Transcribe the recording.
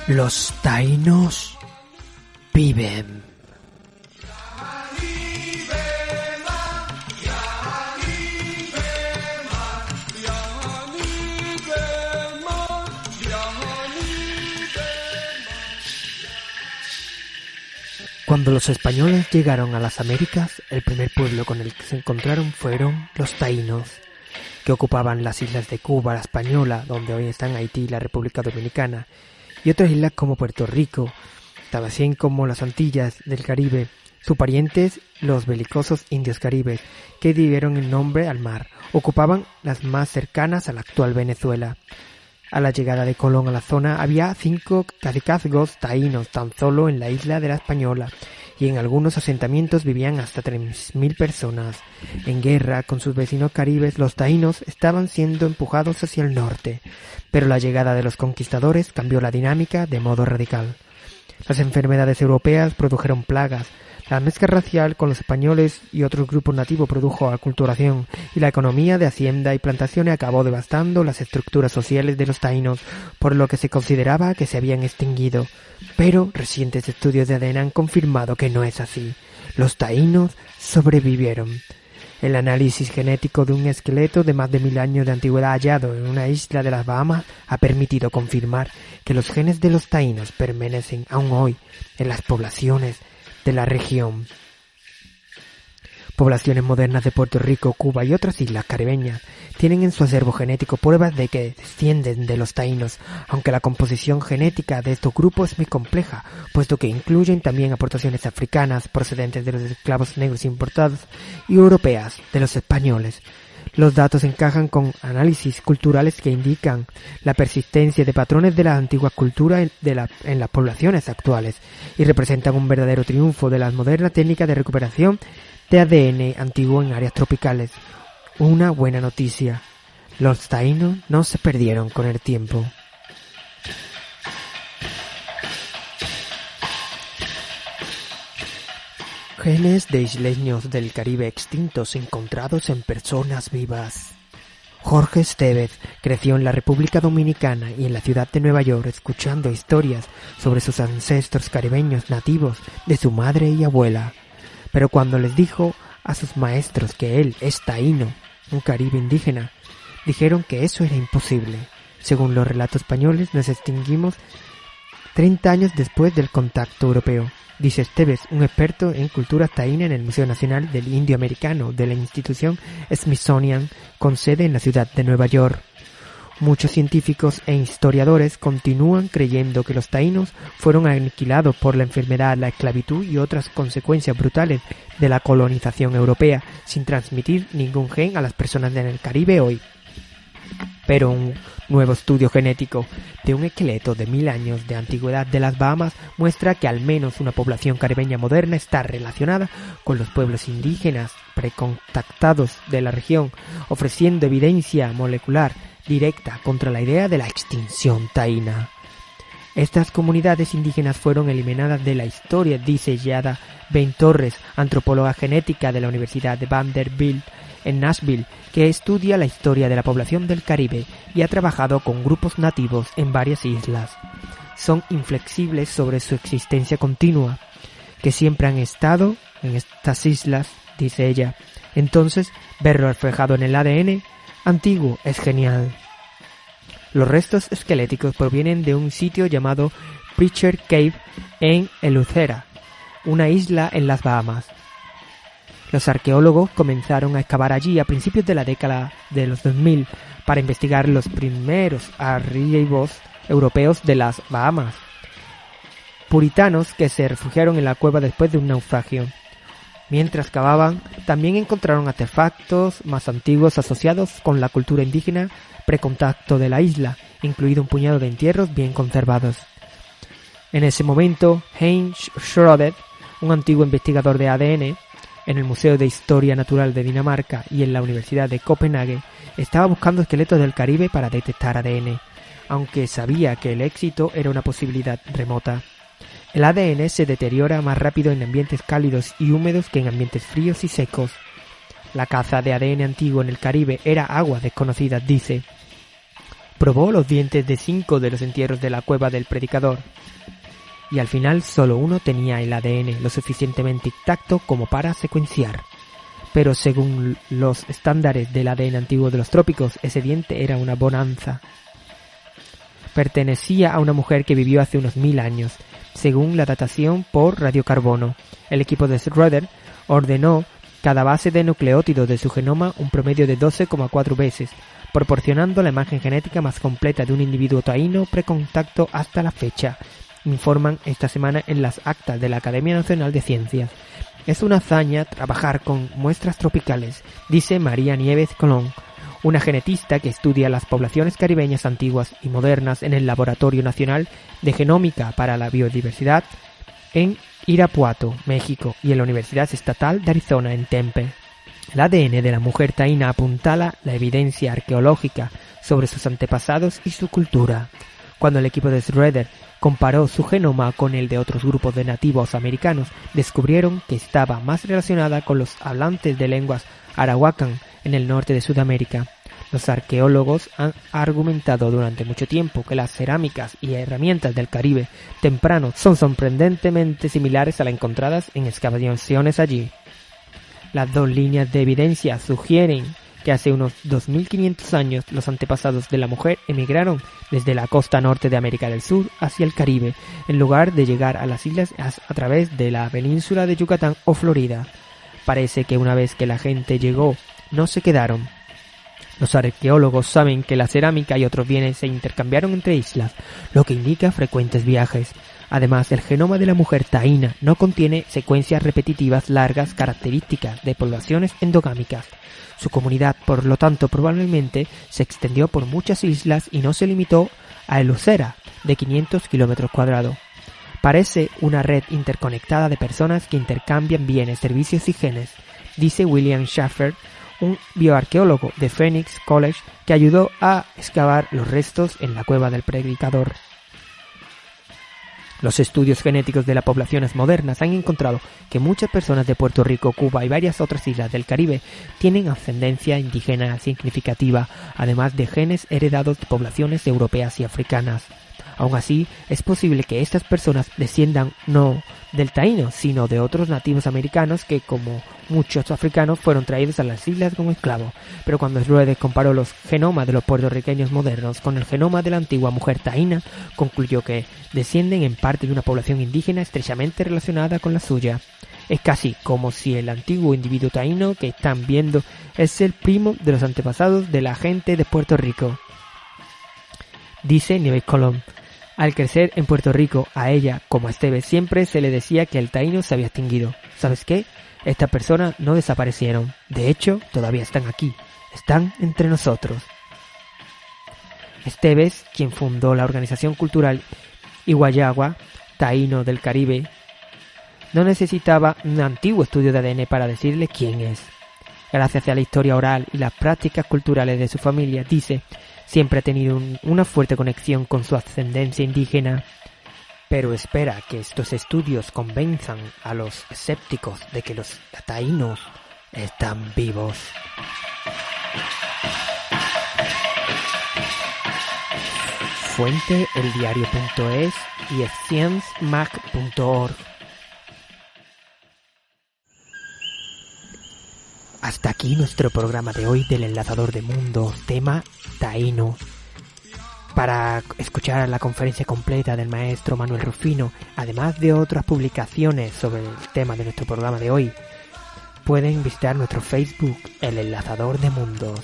Los taínos viven. Cuando los españoles llegaron a las Américas, el primer pueblo con el que se encontraron fueron los taínos, que ocupaban las islas de Cuba, la Española, donde hoy están Haití y la República Dominicana, y otras islas como Puerto Rico, también como las Antillas del Caribe. Sus parientes, los belicosos indios caribes, que dieron el nombre al mar, ocupaban las más cercanas a la actual Venezuela. A la llegada de Colón a la zona había 5 cacicazgos taínos tan solo en la isla de la Española, y en algunos asentamientos vivían hasta 3.000 personas. En guerra con sus vecinos caribes, los taínos estaban siendo empujados hacia el norte, pero la llegada de los conquistadores cambió la dinámica de modo radical. Las enfermedades europeas produjeron plagas. La mezcla racial con los españoles y otros grupos nativos produjo aculturación, y la economía de hacienda y plantaciones acabó devastando las estructuras sociales de los taínos, por lo que se consideraba que se habían extinguido. Pero recientes estudios de ADN han confirmado que no es así. Los taínos sobrevivieron. El análisis genético de un esqueleto de más de 1000 años de antigüedad hallado en una isla de las Bahamas ha permitido confirmar que los genes de los taínos permanecen aún hoy en las poblaciones de la región. Poblaciones modernas de Puerto Rico, Cuba y otras islas caribeñas tienen en su acervo genético pruebas de que descienden de los taínos, aunque la composición genética de estos grupos es muy compleja, puesto que incluyen también aportaciones africanas procedentes de los esclavos negros importados y europeas de los españoles. Los datos encajan con análisis culturales que indican la persistencia de patrones de la antigua cultura en las poblaciones actuales y representan un verdadero triunfo de las modernas técnicas de recuperación de ADN antiguo en áreas tropicales. Una buena noticia: los taínos no se perdieron con el tiempo. Genes de isleños del Caribe extintos encontrados en personas vivas. Jorge Estevez creció en la República Dominicana y en la ciudad de Nueva York escuchando historias sobre sus ancestros caribeños nativos de su madre y abuela. Pero cuando les dijo a sus maestros que él es taíno, un caribe indígena, dijeron que eso era imposible. Según los relatos españoles, nos extinguimos 30 años después del contacto europeo, dice Estevez, un experto en cultura taína en el Museo Nacional del Indio Americano de la institución Smithsonian, con sede en la ciudad de Nueva York. Muchos científicos e historiadores continúan creyendo que los taínos fueron aniquilados por la enfermedad, la esclavitud y otras consecuencias brutales de la colonización europea, sin transmitir ningún gen a las personas del Caribe hoy. Pero un nuevo estudio genético de un esqueleto de 1000 años de antigüedad de las Bahamas muestra que al menos una población caribeña moderna está relacionada con los pueblos indígenas precontactados de la región, ofreciendo evidencia molecular directa contra la idea de la extinción taína. Estas comunidades indígenas fueron eliminadas de la historia, dice Yada Ben Torres, antropóloga genética de la Universidad de Vanderbilt en Nashville, que estudia la historia de la población del Caribe y ha trabajado con grupos nativos en varias islas. Son inflexibles sobre su existencia continua, que siempre han estado en estas islas, dice ella. Entonces, verlo reflejado en el ADN antiguo es genial. Los restos esqueléticos provienen de un sitio llamado Preacher Cave en Eleuthera, una isla en las Bahamas. Los arqueólogos comenzaron a excavar allí a principios de la década de los 2000 para investigar los primeros arribos europeos de las Bahamas, puritanos que se refugiaron en la cueva después de un naufragio. Mientras cavaban, también encontraron artefactos más antiguos asociados con la cultura indígena precontacto de la isla, incluido un puñado de entierros bien conservados. En ese momento, Heinz Schroeder, un antiguo investigador de ADN, en el Museo de Historia Natural de Dinamarca y en la Universidad de Copenhague, estaba buscando esqueletos del Caribe para detectar ADN, aunque sabía que el éxito era una posibilidad remota. El ADN se deteriora más rápido en ambientes cálidos y húmedos que en ambientes fríos y secos. La caza de ADN antiguo en el Caribe era agua desconocida, dice. Probó los dientes de 5 de los entierros de la cueva del predicador, y al final solo uno tenía el ADN lo suficientemente intacto como para secuenciar. Pero según los estándares del ADN antiguo de los trópicos, ese diente era una bonanza. Pertenecía a una mujer que vivió hace unos 1000 años, según la datación por radiocarbono. El equipo de Schroeder ordenó cada base de nucleótidos de su genoma un promedio de 12,4 veces, proporcionando la imagen genética más completa de un individuo taíno precontacto hasta la fecha, informan esta semana en las actas de la Academia Nacional de Ciencias. Es una hazaña trabajar con muestras tropicales, dice María Nieves Colón, una genetista que estudia las poblaciones caribeñas antiguas y modernas en el Laboratorio Nacional de Genómica para la Biodiversidad en Irapuato, México, y en la Universidad Estatal de Arizona en Tempe. El ADN de la mujer taína apuntala la evidencia arqueológica sobre sus antepasados y su cultura. Cuando el equipo de Schroeder comparó su genoma con el de otros grupos de nativos americanos, descubrieron que estaba más relacionada con los hablantes de lenguas arahuacán en el norte de Sudamérica. Los arqueólogos han argumentado durante mucho tiempo que las cerámicas y herramientas del Caribe temprano son sorprendentemente similares a las encontradas en excavaciones allí. Las dos líneas de evidencia sugieren que hace unos 2500 años los antepasados de la mujer emigraron desde la costa norte de América del Sur hacia el Caribe, en lugar de llegar a las islas a través de la península de Yucatán o Florida. Parece que una vez que la gente llegó, no se quedaron. Los arqueólogos saben que la cerámica y otros bienes se intercambiaron entre islas, lo que indica frecuentes viajes. Además, el genoma de la mujer taína no contiene secuencias repetitivas largas características de poblaciones endogámicas. Su comunidad, por lo tanto, probablemente se extendió por muchas islas y no se limitó a Eleuthera, de 500 kilómetros cuadrados. Parece una red interconectada de personas que intercambian bienes, servicios y genes, dice William Schaffer, un bioarqueólogo de Phoenix College que ayudó a excavar los restos en la cueva del predicador. Los estudios genéticos de las poblaciones modernas han encontrado que muchas personas de Puerto Rico, Cuba y varias otras islas del Caribe tienen ascendencia indígena significativa, además de genes heredados de poblaciones europeas y africanas. Aún así, es posible que estas personas desciendan no del taíno, sino de otros nativos americanos que, como muchos africanos, fueron traídos a las islas como esclavos. Pero cuando Schroeder comparó los genomas de los puertorriqueños modernos con el genoma de la antigua mujer taína, concluyó que descienden en parte de una población indígena estrechamente relacionada con la suya. Es casi como si el antiguo individuo taíno que están viendo es el primo de los antepasados de la gente de Puerto Rico, dice Nieves Colón. Al crecer en Puerto Rico, a ella, como a Esteves, siempre se le decía que el taíno se había extinguido. ¿Sabes qué? Estas personas no desaparecieron. De hecho, todavía están aquí. Están entre nosotros. Esteves, quien fundó la organización cultural Iwayagua, taíno del Caribe, no necesitaba un antiguo estudio de ADN para decirle quién es. Gracias a la historia oral y las prácticas culturales de su familia, dice, siempre ha tenido una fuerte conexión con su ascendencia indígena, pero espera que estos estudios convenzan a los escépticos de que los taínos están vivos. Fuente eldiario.es y sciencemag.org. Hasta aquí nuestro programa de hoy del Enlazador de Mundos, tema taíno. Para escuchar la conferencia completa del maestro Manuel Rufino, además de otras publicaciones sobre el tema de nuestro programa de hoy, pueden visitar nuestro Facebook, El Enlazador de Mundos.